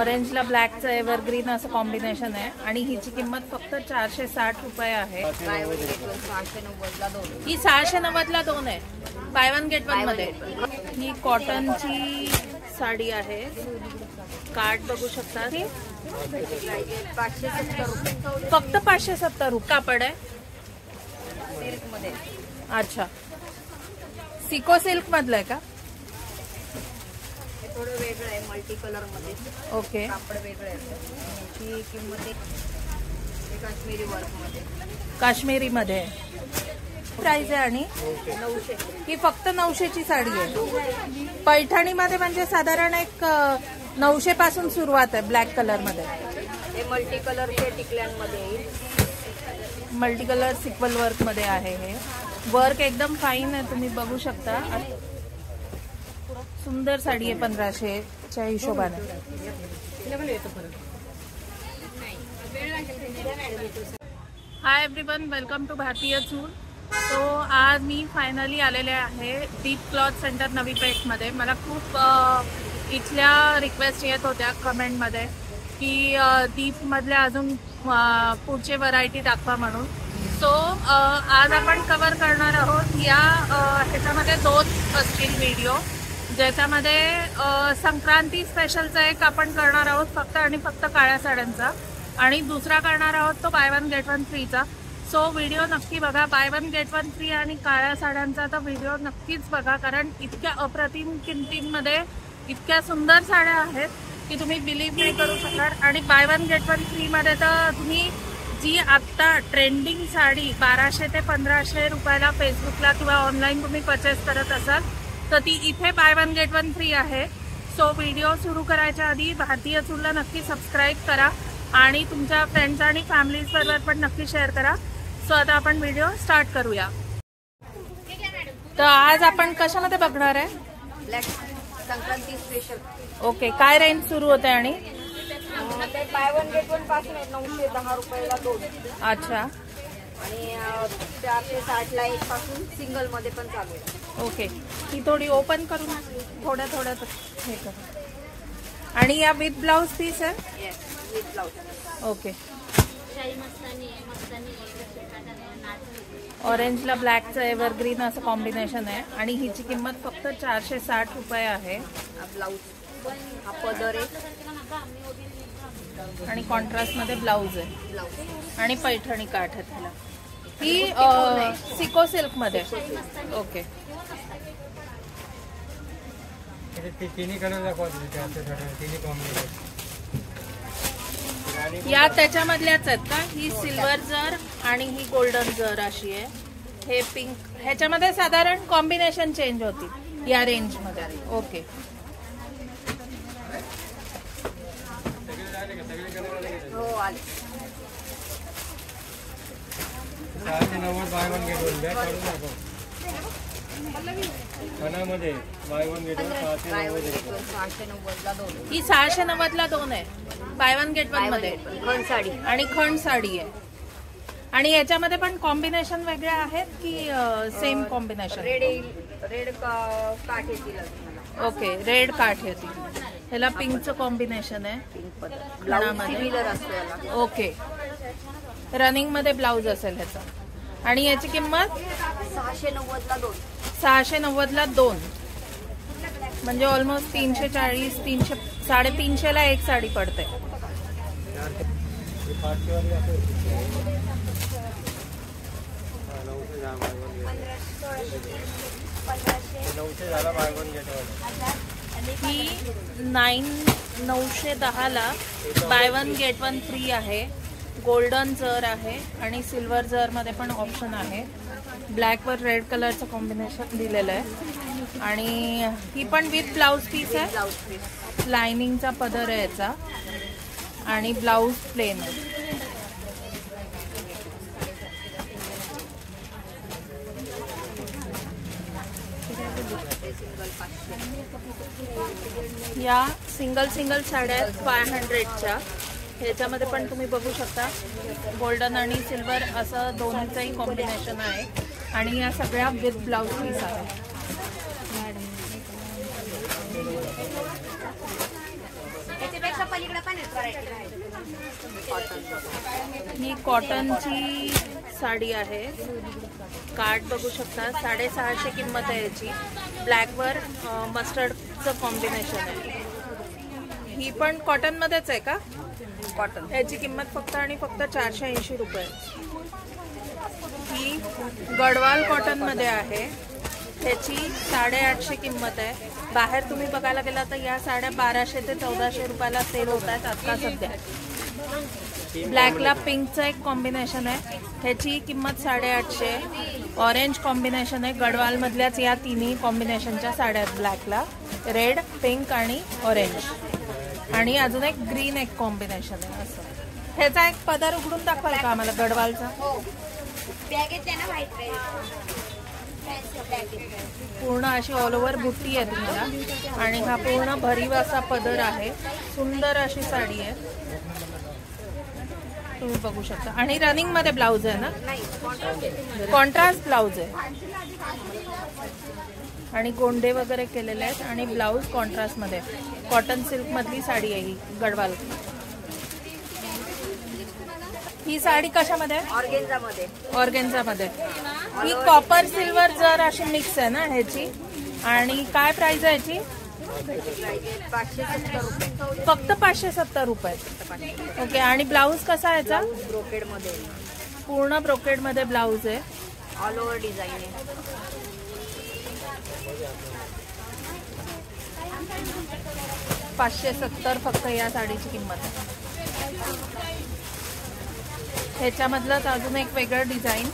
ऑरेंजला ब्लॅकचं एव्हरग्रीन असं कॉम्बिनेशन आहे आणि हिची किंमत फक्त 460 रुपये आहे। ही 690ला 2 आहे, बाय वन गेट वन मध्ये। ही कॉटनची साडी आहे, कार्ड बघू शकता। ही 570 रुपये, फक्त 570 रुपये। कापड आहे सिल्क मध्ये। अच्छा, सिको सिल्क मधलं आहे का? थोडं वेगळं आहे, मल्टी कलर मध्ये। ओके, कापड वेगळं आहे। याची किंमत काश्मीरी वर्क मध्ये, काश्मीरी मध्ये प्राइस आहे आणि 900। ही फक्त 900 ची साडी आहे। पैठणी मध्ये म्हणजे साधारण एक 900 पासून सुरुवात आहे ब्लॅक कलर मध्ये। हे मल्टी कलरचे टिकल्यांमध्ये येईल, मल्टी कलर सिक्वल वर्क मध्ये आहे। हे वर्क एकदम फाईन आहे, तुम्ही बघू शकता। सुंदर साडी आहे 1500च्या हिशोबाने। हाय एव्हरीवन, वेलकम टू भारतीय चूल। तो आज मी फायनली आलेले आहे दीप क्लॉथ सेंटर नवी पेठ मध्ये। मला खूप इथल्या रिक्वेस्ट येत होत्या कमेंटमध्ये की दीप मधल्या अजून पुढचे व्हरायटी दाखवा म्हणून। सो आज आपण कव्हर करणार आहोत या ह्याच्यामध्ये 2 असतील व्हिडिओ, ज्याच्यामध्ये संक्रांती स्पेशलचा एक आपण करणार आहोत फक्त आणि फक्त काळ्या साड्यांचा, आणि दुसरा करणार आहोत तो बाय वन गेट वन फ्रीचा। सो व्हिडिओ नक्की बघा, buy one get one free आणि काळ्या साड्यांचा तर व्हिडिओ नक्कीच बघा, कारण इतक्या अप्रतिम किमतींमध्ये इतक्या सुंदर साड्या आहेत की तुम्ही बिलीव्ह नाही करू शकणार। आणि bye one get one free मध्ये तर तुम्ही जी आत्ता ट्रेंडिंग साडी 1200 ते 1500 रुपयाला फेसबुकला किंवा ऑनलाईन तुम्ही परचेस करत असाल तर ती इथे bye one get one free आहे। सो व्हिडिओ सुरू करायच्या आधी भारतीय चूलला नक्की सबस्क्राईब करा आणि तुमच्या फ्रेंड्स आणि फॅमिलीज बरोबर पण नक्की शेअर करा। सो आता आपण व्हिडिओ स्टार्ट करूया। तर आज आपण कशामध्ये बघणार आहे? Black Sankranti special. ओके, काय रेंज सुरू होते? आणि बाय वन गेट वन पासून 910 रुपयाला 2। अच्छा, आणि 460ला 1 पासून सिंगल मध्ये पण चालू आहे। ओके, ही थोडी ओपन करून थोड्या हे कर। आणि या विथ ब्लाउज पीस आहे? Yes, with blouse. ओके, ऑरेंजला ब्लॅकचं एव्हरग्रीन असं कॉम्बिनेशन आहे आणि हिची किंमत फक्त 460 रुपये आहे। ब्लाउज हा पदर आहे आणि कॉन्ट्रास्ट मध्ये ब्लाउज आहे आणि पैठणी काठ आहे त्याला। ही सिको सिल्क मध्ये। ओके, या त्याच्यामधल्याच आहेत का? ही सिल्वर जर आणि ही गोल्डन जर अशी आहे। हे पिंक, ह्याच्यामध्ये साधारण कॉम्बिनेशन चेंज होती या रेंज मध्ये। ओके, हो आले। 690 bye one get one bag काढून दाखव। कणामध्ये बाय वन गेट वन 690ला 2। ही 690ला 2 आहे, बाय वन गेट वन मध्ये। खण साडी आणि खण साडी आहे। आणि याच्यामध्ये पण कॉम्बिनेशन वेगळे आहेत की सेम कॉम्बिनेशन? रेड काठ येतील। ओके, रेड काठ येतील। ह्याला पिंकचं कॉम्बिनेशन आहे, पिंक। ओके, रनिंग मध्ये ब्लाउज असेल ह्याचा। आणि याची किंमत 690ला 2। 690ला 2 म्हणजे ऑलमोस्ट 340, 300, 350ला एक साडी पडते। ही 910ला buy one get one free आहे। गोल्डन जर आहे आणि सिल्वर जर मध्ये पण ऑप्शन आहे। ब्लॅक वर रेड कलरचं कॉम्बिनेशन दिलेलं आहे आणि ही पण विथ ब्लाउज पीस आहे। ब्लाउज पीस लाइनिंगचा पदर आहे याचा आणि ब्लाउज प्लेन आहे। या सिंगल साड्या 500च्या। ह्याच्यामध्ये पण तुम्ही बघू शकता गोल्डन आणि सिल्वर असं दोन्हीचंही कॉम्बिनेशन आहे आणि या सगळ्या विथ ब्लाउज पीस आहे। त्याच्या पलीकडे पण व्हरायटी. ही कॉटनची साडी आहे. कार्ड बघू शकता. 650 किंमत आहे याची. ब्लॅकवर मस्टर्डचं कॉम्बिनेशन आहे. ही पण कॉटनमध्येच आहे का? कॉटन. याची किंमत फक्त आणि फक्त 480 रुपये. ही गडवाल कॉटनमध्ये आहे. त्याची 850 किंमत आहे. बाहेर तुम्ही बघायला गेला तर या साड्या 1200 ते 1400 रुपयाला सेल होत आहेत आता सध्या. ब्लॅकला पिंकचं एक कॉम्बिनेशन आहे. ह्याची किंमत 850. ऑरेंज कॉम्बिनेशन आहे. गडवाल मधल्याच या तिन्ही कॉम्बिनेशनच्या साड्या आहेत. ब्लॅकला रेड, पिंक आणि ऑरेंज आणि अजून एक ग्रीन एक कॉम्बिनेशन आहे. असं ह्याचा एक पदर उघडून दाखवाल का आम्हाला गडवालचा? पूर्ण अशी ऑल ओव्हर बुट्टी आहे तुम्हाला आणि हा पूर्ण भरीव असा पदर आहे. सुंदर अशी साडी आहे. तुम्ही बघू शकता. आणि रनिंग मध्ये ब्लाउज आहे ना? कॉन्ट्रास्ट ब्लाउज आहे आणि गोंडे वगैरे केलेले आहेत आणि ब्लाउज कॉन्ट्रास्ट मध्ये. कॉटन सिल्क मधली साडी आहे ही गडवाल. ही साडी कशामध्ये? ऑर्गेन्झामध्ये. ऑर्गेन्झामध्ये. ही कॉपर सिल्वर जर अशी मिक्स आहे ना ह्याची. आणि काय प्राइस आहे ह्याची? 570 रुपये. फक्त 570 रुपये. ओके. आणि ब्लाऊज कसा आहे याचा? ब्रोकेड मध्ये. पूर्ण ब्रोकेड मध्ये ब्लाऊज आहे. ऑल ओव्हर डिझाईन आहे. 570 फक्त या साडीची किंमत आहे. ह्याच्यामधलंच अजून एक वेगळं डिझाईन.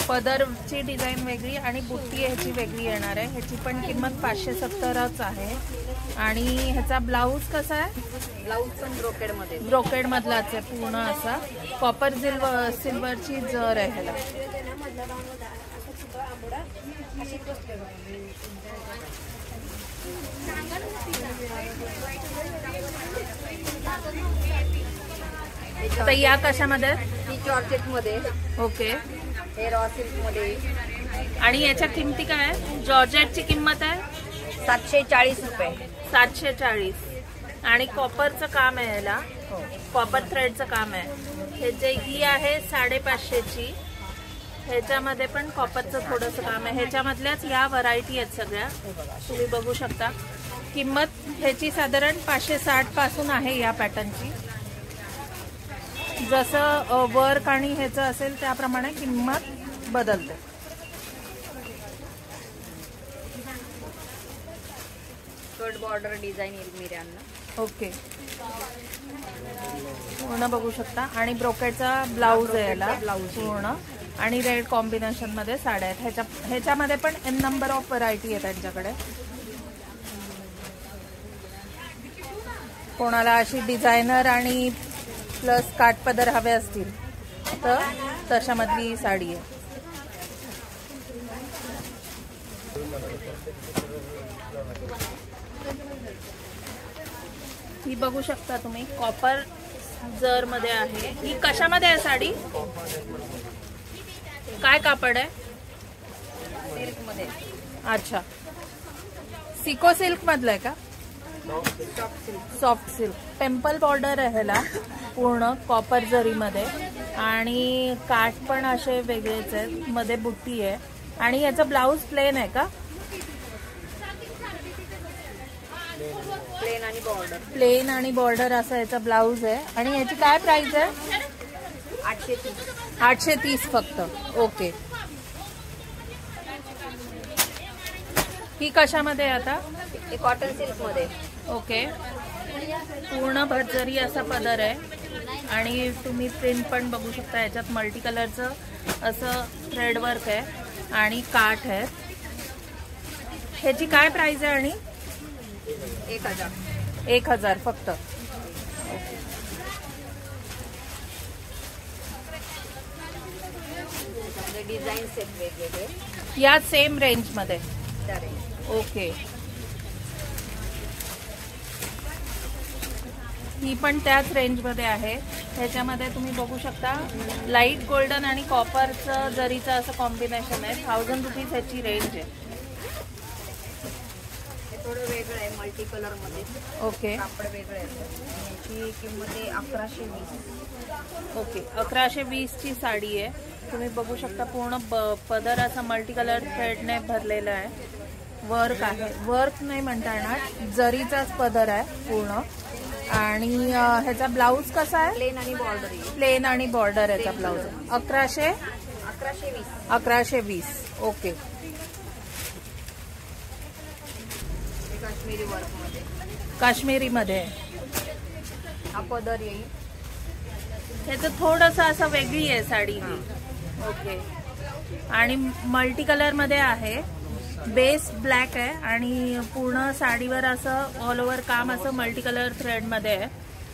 पदरची डिझाईन वेगळी आणि बुट्टी ह्याची वेगळी येणार आहे. ह्याची पण किंमत 570च आहे. आणि ह्याचा ब्लाऊज कसा आहे? ब्लाऊज पण ब्रोकेड मध्ये. ब्रोकेड मधलाच आहे पूर्ण असा. कॉपर सिल्वरची जर आहे ह्याला. तर या कशामध्ये? ती जॉर्जेट मध्ये. ओके. हे रॉ सिल्क मध्ये. आणि याच्या किमती काय आहे? जॉर्जेटची किंमत आहे 740 रुपये. 740. आणि कॉपरचं काम आहे याला. कॉपर थ्रेडचं काम आहे. ह्याचे ही आहे 550ची. ह्याच्यामध्ये पण कॉपरचं थोडंसं काम आहे. ह्याच्यामधल्याच या व्हरायटी आहेत सगळ्या. तुम्ही बघू शकता. किंमत ह्याची साधारण 560 पासून आहे या पॅटर्नची. जसं वर्क आणि ह्याचं असेल त्याप्रमाणे किंमत बदलते. कट बॉर्डर डिझाईन येईल मिऱ्यांना. ओके. पूर्ण बघू शकता. आणि ब्रोकेडचा ब्लाऊज आहे याला. ब्लाऊज पूर्ण आणि रेड कॉम्बिनेशन मध्ये साड्या आहेत. ह्याच्यामध्ये पण एन नंबर ऑफ व्हरायटी आहे त्यांच्याकडे. कोणाला अशी डिझायनर आणि प्लस काठपदर हवे असतील तर तशामधली साडी आहे. ही बघू शकता तुम्ही. कॉपर जर मध्ये आहे. ही कशामध्ये आहे साडी? काय कापड आहे? सिल्क मध्ये. अच्छा. सिको सिल्क मधलं आहे का? Soft silk. टेम्पल बॉर्डर आहे ह्याला पूर्ण कॉपर जरीमध्ये. आणि काठ पण असे वेगळेच आहेत. मध्ये बुट्टी आहे. आणि याचा ब्लाऊज प्लेन आहे का? प्लेन आणि बॉर्डर. प्लेन आणि बॉर्डर असा याचा ब्लाऊज आहे. आणि याची काय प्राइस आहे? 830. 830 फक्त. ओके. ही कशामध्ये आता? हे कॉटन सिल्क मध्ये. ओके. पूर्ण भरजरी असा पदर आहे. आणि तुम्ही प्रिंट पण बघू शकता. याच्यात मल्टी कलरचं असं थ्रेड वर्क आहे आणि काठ आहे. ह्याची काय प्राइस आहे? आणि 1000 फक्त. डिझाईन सेट वेगवेगळे या सेम रेंज मध्ये. ओके. ही पण त्याच रेंज मध्ये आहे. ह्याच्यामध्ये तुम्ही बघू शकता लाईट गोल्डन आणि कॉपरचं जरीचं असं कॉम्बिनेशन आहे. 1000 रुपीज ह्याची रेंज आहे. थोडं वेगळं आहे, मल्टी कलर मध्ये. ओके कापड वेगळं आहे. याची किंमत आहे 1120. ओके 1120 ची साडी आहे. तुम्ही बघू शकता पूर्ण पदर असा मल्टी कलर थ्रेडने भरलेला आहे. वर्क आहे, वर्क नाही म्हणता येणार, जरीचाच पदर आहे पूर्ण. आणि ह्याचा ब्लाऊज कसा आहे? प्लेन आणि बॉर्डर. प्लेन आणि बॉर्डर याचा ब्लाऊज. 1120. ओके. काश्मीरी वर्क मध्ये. काश्मीरी मध्ये हा पदर येईल. ह्याचं थोडंसं असं वेगळी आहे साडी ही. ओके. आणि मल्टी कलर मध्ये आहे. बेस ब्लॅक आहे आणि पूर्ण साडीवर असं ऑल ओव्हर काम असं मल्टी कलर थ्रेड मध्ये आहे.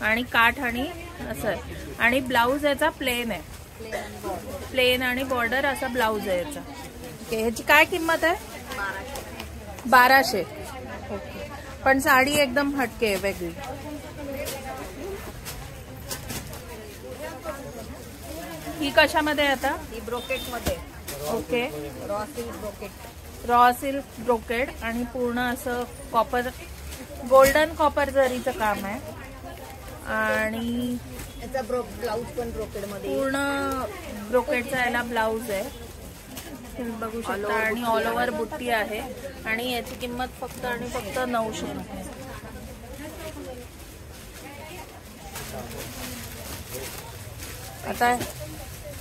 आणि काठ आणि असं आहे. आणि ब्लाऊज याचा प्लेन आहे. प्लेन आणि बॉर्डर असा ब्लाऊज आहे याचा. ओके. ह्याची काय किंमत आहे? 1200. ओके. पण साडी एकदम हटके आहे, वेगळी. ही कशामध्ये आता? ही ब्रोकेट मध्ये. Okay. Raw silk brocade. Raw silk brocade आणि पूर्ण असं कॉपर, गोल्डन कॉपर जरीचं काम आहे. आणि याचा ब्लाऊज पण ब्रोकेड मध्ये. पूर्ण ब्रोकेडचा याला ब्लाऊज आहे, तुम्ही बघू शकता. आणि ऑल ओव्हर बुट्टी आहे. आणि याची किंमत फक्त आणि फक्त 900 रुपये. आता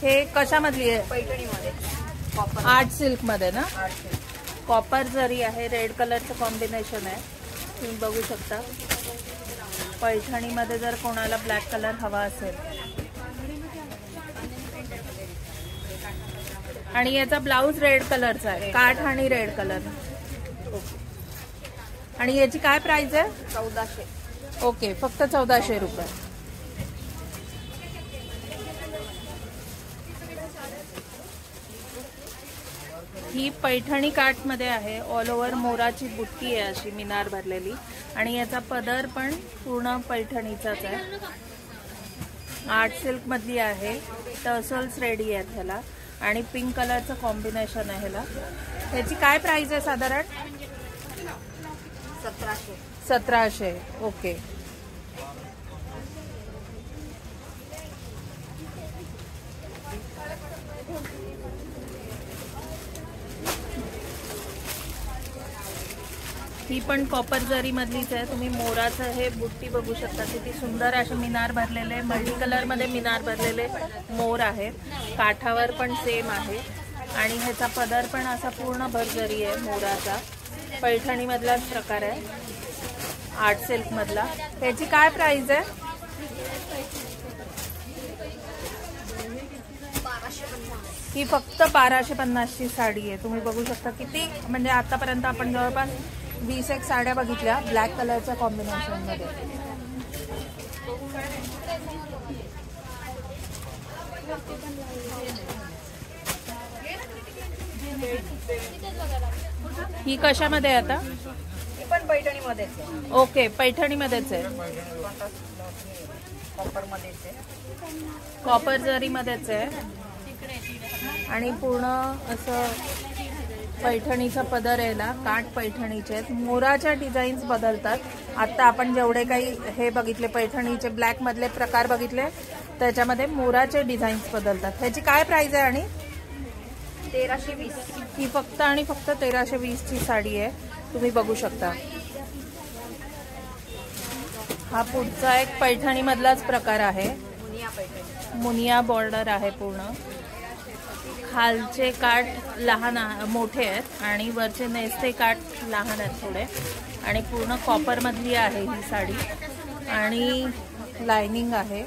हे कशामधली आहे? पैठणी मध्ये. कॉपर आर्ट सिल्क मध्ये ना. Art silk. कॉपर जरी आहे, रेड कलरचं कॉम्बिनेशन आहे, तुम्ही बघू शकता. पैठणीमध्ये जर कोणाला ब्लॅक कलर हवा असेल. आणि याचा ब्लाऊज रेड कलरचा आहे, काठ आणि रेड कलर. आणि याची काय प्राइस आहे? 1400. ओके. फक्त 1400 रुपये. ही पैठणी काठ मध्ये आहे. ऑल ओव्हर मोराची बुट्टी आहे अशी मिनार भरलेली. आणि याचा पदर पण पूर्ण पैठणीचाच आहे. आर्ट सिल्क मधली आहे. टर्सल्स रेडी आहेत ह्याला. आणि पिंक कलरचं कॉम्बिनेशन आहे ह्याला. ह्याची काय प्राइस आहे साधारण? 1700. ओके. ही पण कॉपर जरी मधलीच आहे. तुम्ही मोराचं हे बुट्टी बघू शकता. किती सुंदर असे मिनार भरलेले, मल्टी कलर मध्ये मिनार भरलेले मोर आहेत. काठावर पण सेम आहे. आणि ह्याचा पदर पण असा पूर्ण भरजरी आहे मोराचा. पैठणी मधलाच प्रकार आहे, आर्ट सिल्क मधला. ह्याची काय प्राइस आहे? 1250. ही फक्त 1250 ची साडी आहे. तुम्ही बघू शकता किती, म्हणजे आतापर्यंत आपण जवळपास 20 साड्या बघितल्या ब्लॅक कलरच्या कॉम्बिनेशन मध्ये. ही कशामध्ये आहे आता? ही पण पैठणी मध्येच आहे. ओके. पैठणी मध्येच आहे. कॉपर मध्येच आहे. कॉपर जरी मध्येच आहे. आणि पूर्ण असं पैठणीचा पदर यायला. काठ पैठणीचे आहेत. मोराच्या डिझाईन्स बदलतात. आता आपण जेवढे काही हे बघितले पैठणीचे ब्लॅक मधले प्रकार बघितले, त्याच्यामध्ये मोराचे डिझाईन्स बदलतात. ह्याची काय प्राइस आहे? आणि 1320. ही फक्त आणि फक्त 1320 ची साडी आहे. तुम्ही बघू शकता. हा पुढचा एक पैठणी मधलाच प्रकार आहे. मुनिया पैठणी. मुनिया बॉर्डर आहे पूर्ण. खालचे काठ लहान मोठे आहेत आणि वरचे नेसते काठ लहान आहेत थोडे. आणि पूर्ण कॉपर मधली आहे ही साडी. आणि लाइनिंग आहे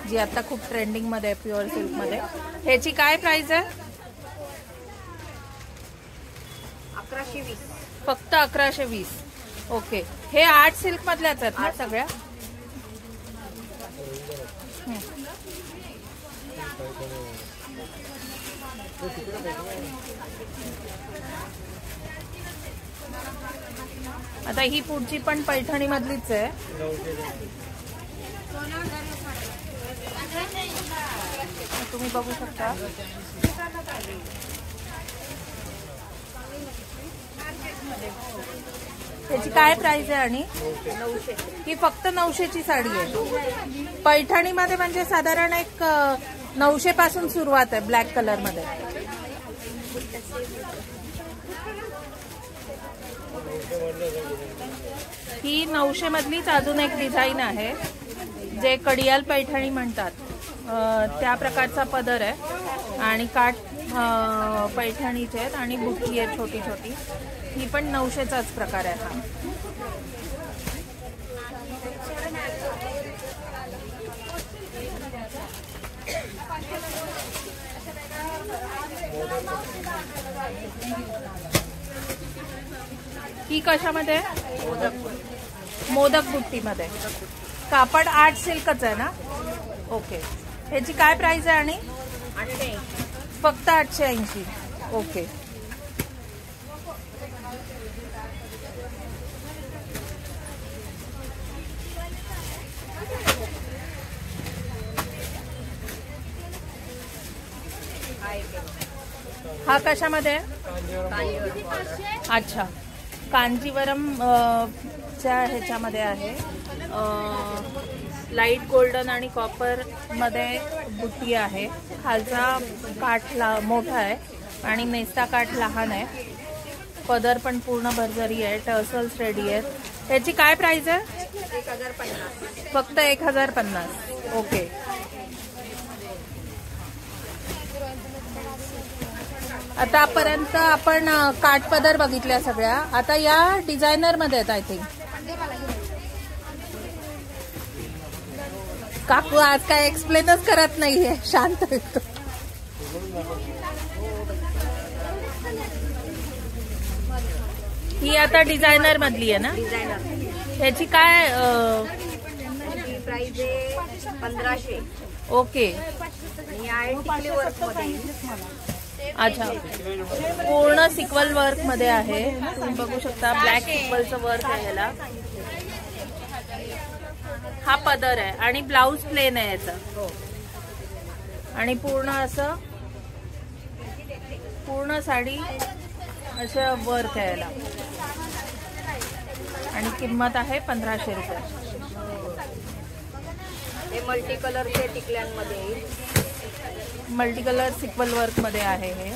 जी आता खूप ट्रेंडिंग मध्ये आहे, प्युअर सिल्क मध्ये. ह्याची काय प्राइस आहे? 1120. फक्त 1120. ओके. हे आर्ट सिल्क मधल्याच आहेत ना सगळ्या? आता ही पुढची पण पैठणी मधलीच आहे. तुम्ही बघू शकता. त्याची काय प्राइस आहे आणि 900. ही फक्त 900ची साडी आहे. पैठणीमध्ये म्हणजे साधारण एक 900 पासून सुरुवात आहे ब्लॅक कलर मध्ये. ही 900 मधलीच अजून एक डिझाईन आहे जे कडियाल पैठणी म्हणतात. त्या प्रकारचा पदर आहे आणि काठ पैठणीचे आहेत आणि बुट्टी आहे छोटी छोटी. ही पण 900चाच प्रकार आहे हा. ही कशामध्ये? मोदक बुट्टीमध्ये. कापड आर्ट सिल्कच आहे ना? ओके. ह्याची काय प्राइस आहे आणि? 880. फक्त 880. ओके. हा कशामध्ये? अच्छा, कांजीवरम च्या ह्याच्यामध्ये आहे. लाईट गोल्डन आणि कॉपर मध्ये बुट्टी आहे. खालचा काठ मोठा आहे आणि नेस्ता काठ लहान आहे. पदर पण पूर्ण भरजरी आहे. टर्सल्स रेडी आहेत. त्याची काय प्राइस आहे? 1050. फक्त 1050. ओके. आतापर्यंत आपण काठ पदर बघितल्या सगळ्या. आता या डिझायनर मध्ये आहेत आय थिंक. काकू आज काय एक्सप्लेनच करत नाहीये, शांत येतो. ही आता डिझायनर मधली आहे ना? डिझायनर. ह्याची काय प्राइस आहे 1500. ओके. आणि आहे टिकली वर्क मध्ये. अच्छा, पूर्ण सिक्वल वर्क मध्ये आहे. तुम्ही बघू शकता ब्लॅक सिक्वलचं वर्क आहे ह्याला. हा पदर आहे आणि ब्लाउज प्लेन आहे याचा. आणि पूर्ण साडी असं वर्क आहे याला. आणि किंमत आहे 1500 रुपये. हे मल्टी कलरचे टिकल्यांमध्ये. मल्टी कलर सिक्वल वर्क मध्ये आहे. हे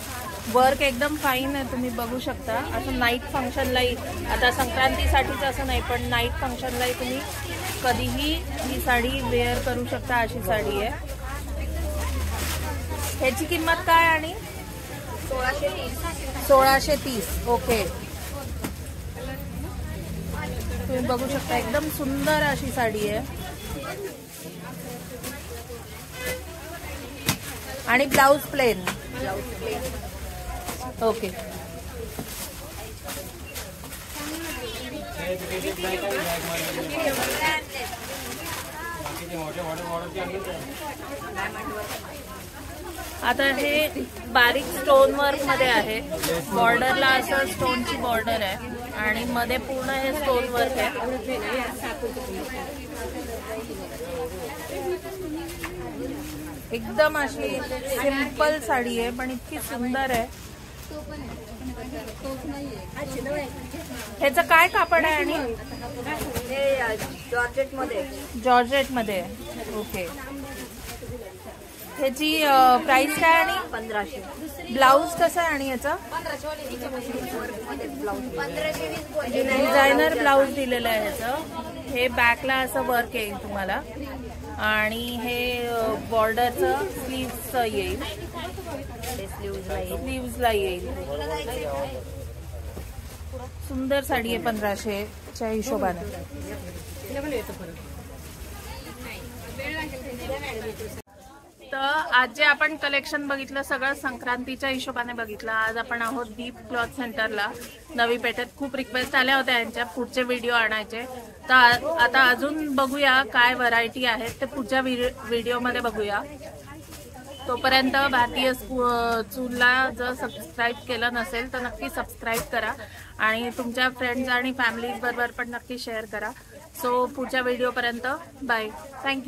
वर्क एकदम फाईन आहे. तुम्ही बघू शकता. असं नाईट फंक्शनलाही, आता संक्रांतीसाठीच असं नाही पण नाईट फंक्शनलाही तुम्ही कधीही ही साडी वेअर करू शकता. अशी साडी आहे. ह्याची किंमत काय आणि? 1630. ओके. तुम्ही बघू शकता एकदम सुंदर अशी साडी आहे. आणि ब्लाउज प्लेन. ओके. आता हे बारीक स्टोन वर्क मध्ये आहे. बॉर्डरला असं स्टोनची बॉर्डर आहे आणि मध्ये पूर्ण हे स्टोन वर्क आहे. एकदम अशी सिंपल साडी आहे पण इतकी सुंदर आहे. ह्याचं काय कापड आहे आणि? जॉर्जेट मध्ये. जॉर्जेट मध्ये. ओके. ह्याची प्राइस काय आणि? 1500. ब्लाउज कसं आहे आणि याचं? डिझायनर ब्लाउज दिलेलं आहे ह्याचं. हे बॅकला असं वर्क येईल तुम्हाला आणि हे बॉर्डरचं स्लीव्हचं येईल. स्लीव्हजला येईल. सुंदर साडी आहे 1500च्या हिशोबाने. तर आज जे आपण कलेक्शन बघितलं सगळं संक्रांतीच्या हिशोबाने बघितलं. आज आपण आहोत दीप क्लॉथ सेंटरला नवी पेठेत. खूप रिक्वेस्ट आल्या होत्या यांच्या पुढचे व्हिडिओ आणायचे. तर आता अजून बघूया काय व्हरायटी आहेत ते पुढच्या व्हिडिओमध्ये बघूया. तोपर्यंत भारतीय चूलला जर सबस्क्राईब केलं नसेल तर नक्की सबस्क्राईब करा आणि तुमच्या फ्रेंड्स आणि फॅमिली बरोबर पण नक्की शेअर करा. सो पुढच्या व्हिडिओपर्यंत बाय. थँक्यू.